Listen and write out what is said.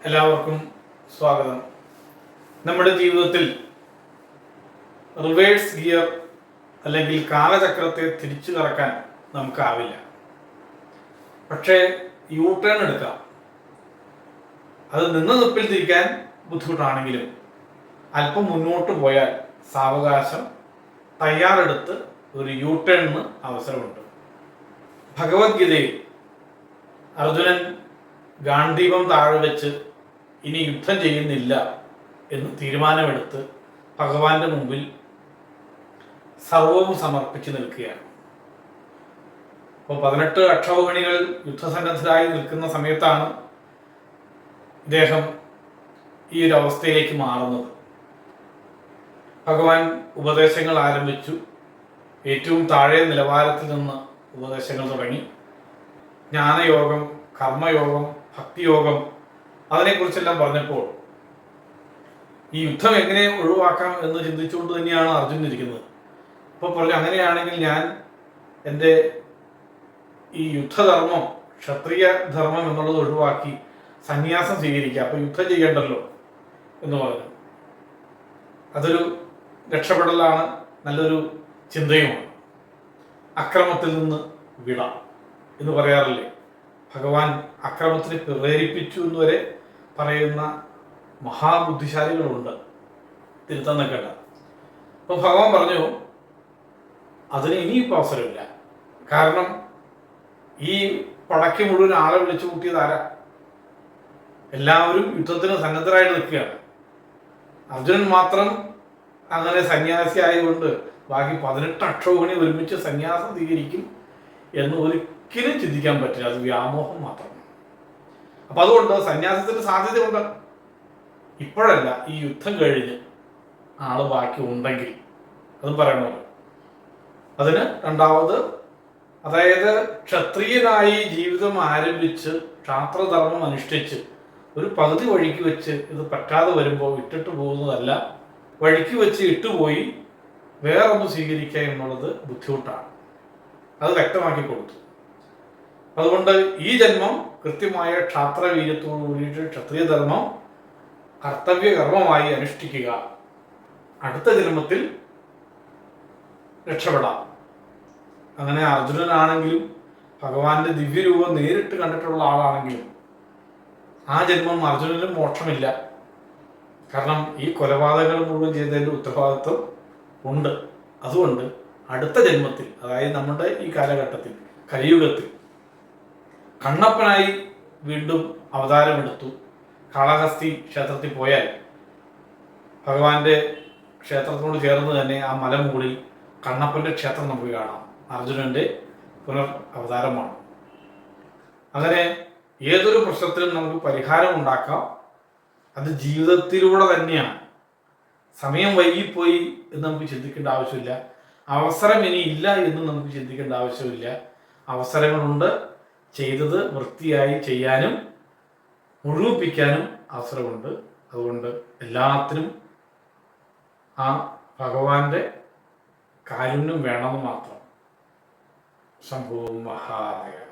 എല്ലാവർക്കും സ്വാഗതം. നമ്മുടെ ജീവിതത്തിൽ റിവേഴ്സ് ഗിയർ അല്ലെങ്കിൽ കാലചക്രത്തെ തിരിച്ചു കറക്കാൻ നമുക്കാവില്ല. പക്ഷേ യൂ ടേൺ എടുക്കാം. അത് നിന്ന നിപ്പിൽ തിരിക്കാൻ ബുദ്ധിമുട്ടാണെങ്കിലും അല്പം മുന്നോട്ട് പോയാൽ സാവകാശം തയ്യാറെടുത്ത് ഒരു യൂ ടേണിന് അവസരമുണ്ട്. ഭഗവത്ഗീതയിൽ അർജുനൻ ഗാന്ധീപം താഴെ വെച്ച് ഇനി യുദ്ധം ചെയ്യുന്നില്ല എന്ന് തീരുമാനമെടുത്ത് ഭഗവാന്റെ മുമ്പിൽ സർവവും സമർപ്പിച്ച് നിൽക്കുകയാണ്. അപ്പോൾ 18 അക്ഷൗഹിണികൾ യുദ്ധസന്നദ്ധരായി നിൽക്കുന്ന സമയത്താണ് ഇദ്ദേഹം ഈ ഒരു അവസ്ഥയിലേക്ക് മാറുന്നത്. ഭഗവാൻ ഉപദേശങ്ങൾ ആരംഭിച്ചു. ഏറ്റവും താഴെ നിലവാരത്തിൽ നിന്ന് ഉപദേശങ്ങൾ തുടങ്ങി. ജ്ഞാനയോഗം, കർമ്മയോഗം, ഭക്തിയോഗം, അതിനെക്കുറിച്ചെല്ലാം പറഞ്ഞപ്പോൾ ഈ യുദ്ധം എങ്ങനെ ഒഴിവാക്കാം എന്ന് ചിന്തിച്ചുകൊണ്ട് തന്നെയാണ് അർജുനൻ ഇരിക്കുന്നത്. അപ്പോൾ പറഞ്ഞു, അങ്ങനെയാണെങ്കിൽ ഞാൻ എൻ്റെ ഈ യുദ്ധധർമ്മം, ക്ഷത്രിയ ധർമ്മം എന്നുള്ളത് ഒഴിവാക്കി സന്യാസം സ്വീകരിക്കുക, അപ്പോൾ യുദ്ധം ചെയ്യേണ്ടല്ലോ എന്ന് പറഞ്ഞു. അതൊരു രക്ഷപ്പെടലാണ്, നല്ലൊരു ചിന്തയുമാണ്. അക്രമത്തിൽ നിന്ന് വിട എന്ന് പറയാറില്ലേ? ഭഗവാൻ അക്രമത്തിന് പ്രേരിപ്പിച്ചു എന്ന് വരെ പറയുന്ന മഹാബുദ്ധിശാലികളുണ്ട്, തിരുത്താൻ നിൽക്കണ്ട. അപ്പോൾ ഭഗവാൻ പറഞ്ഞു, അതിന് ഇനിയിപ്പോൾ അവസരമില്ല. കാരണം ഈ പടയ്ക്ക് മുഴുവൻ ആളെ വിളിച്ചു കൂട്ടിയത് ആരാ? എല്ലാവരും യുദ്ധത്തിന് സന്നദ്ധരായിട്ട് നിൽക്കുകയാണ്. അർജുനൻ മാത്രം അങ്ങനെ സന്യാസി ആയതുകൊണ്ട് ബാക്കി 18 അക്ഷൗഹിണി ഒരുമിച്ച് സന്യാസം സ്വീകരിക്കും എന്ന് ഒരിക്കലും ചിന്തിക്കാൻ പറ്റില്ല. അത് വ്യാമോഹം മാത്രമാണ്. അപ്പം അതുകൊണ്ട് സന്യാസത്തിന് സാധ്യതയുണ്ട്. ഇപ്പോഴല്ല, ഈ യുദ്ധം കഴിഞ്ഞ് ആള് ബാക്കി ഉണ്ടെങ്കിൽ അതും പറയണമല്ലോ. അതിന് രണ്ടാമത്, അതായത് ക്ഷത്രിയനായി ജീവിതം ആരംഭിച്ച് ക്ഷാത്രധർമ്മം അനുഷ്ഠിച്ച് ഒരു പകുതി വഴിക്ക് വെച്ച് ഇത് പറ്റാതെ വരുമ്പോൾ ഇട്ടിട്ട് പോകുന്നതല്ല, വഴിക്ക് വെച്ച് ഇട്ടുപോയി വേറൊന്ന് സ്വീകരിക്കുക എന്നുള്ളത് ബുദ്ധിമുട്ടാണ്. അത് വ്യക്തമാക്കി കൊടുത്തു. അതുകൊണ്ട് ഈ ജന്മം കൃത്യമായ ക്ഷാത്രവീര്യത്തോടു കൂടിയിട്ട് ക്ഷത്രിയധർമ്മം കർത്തവ്യകർമ്മമായി അനുഷ്ഠിക്കുക. അടുത്ത ജന്മത്തിൽ രക്ഷപ്പെടാം. അങ്ങനെ അർജുനനാണെങ്കിലും ഭഗവാന്റെ ദിവ്യരൂപം നേരിട്ട് കണ്ടിട്ടുള്ള ആളാണെങ്കിലും ആ ജന്മം അർജുനനും മോക്ഷമില്ല. കാരണം ഈ കൊലപാതകങ്ങൾ മുഴുവൻ ചെയ്തതിൻ്റെ ഉത്തരവാദിത്വം ഉണ്ട്. അതുകൊണ്ട് അടുത്ത ജന്മത്തിൽ, അതായത് നമ്മുടെ ഈ കാലഘട്ടത്തിൽ, കലിയുഗത്തിൽ കണ്ണപ്പനായി വീണ്ടും അവതാരമെടുത്തു. കാളഹസ്തി ക്ഷേത്രത്തിൽ പോയാൽ ഭഗവാന്റെ ക്ഷേത്രത്തിനോട് ചേർന്ന് തന്നെ ആ മലമുകളിൽ കണ്ണപ്പൻ്റെ ക്ഷേത്രം നമുക്ക് കാണാം. അർജുനൻ്റെ പുനർ അവതാരമാണ്. അങ്ങനെ ഏതൊരു പ്രശ്നത്തിനും നമുക്ക് പരിഹാരം ഉണ്ടാക്കാം. അത് ജീവിതത്തിലൂടെ തന്നെയാണ്. സമയം വൈകിപ്പോയി എന്ന് നമുക്ക് ചിന്തിക്കേണ്ട ആവശ്യമില്ല. അവസരം ഇനി ഇല്ല എന്ന് നമുക്ക് ചിന്തിക്കേണ്ട ആവശ്യമില്ല. അവസരങ്ങളുണ്ട്. ചെയ്തത് വൃത്തിയായി ചെയ്യാനും മുഴുവിപ്പിക്കാനും അവസരമുണ്ട്. അതുകൊണ്ട് എല്ലാത്തിനും ആ ഭഗവാന്റെ കാരുണ്യം വേണമെന്ന് മാത്രം. ശംഭോ മഹാദേവ.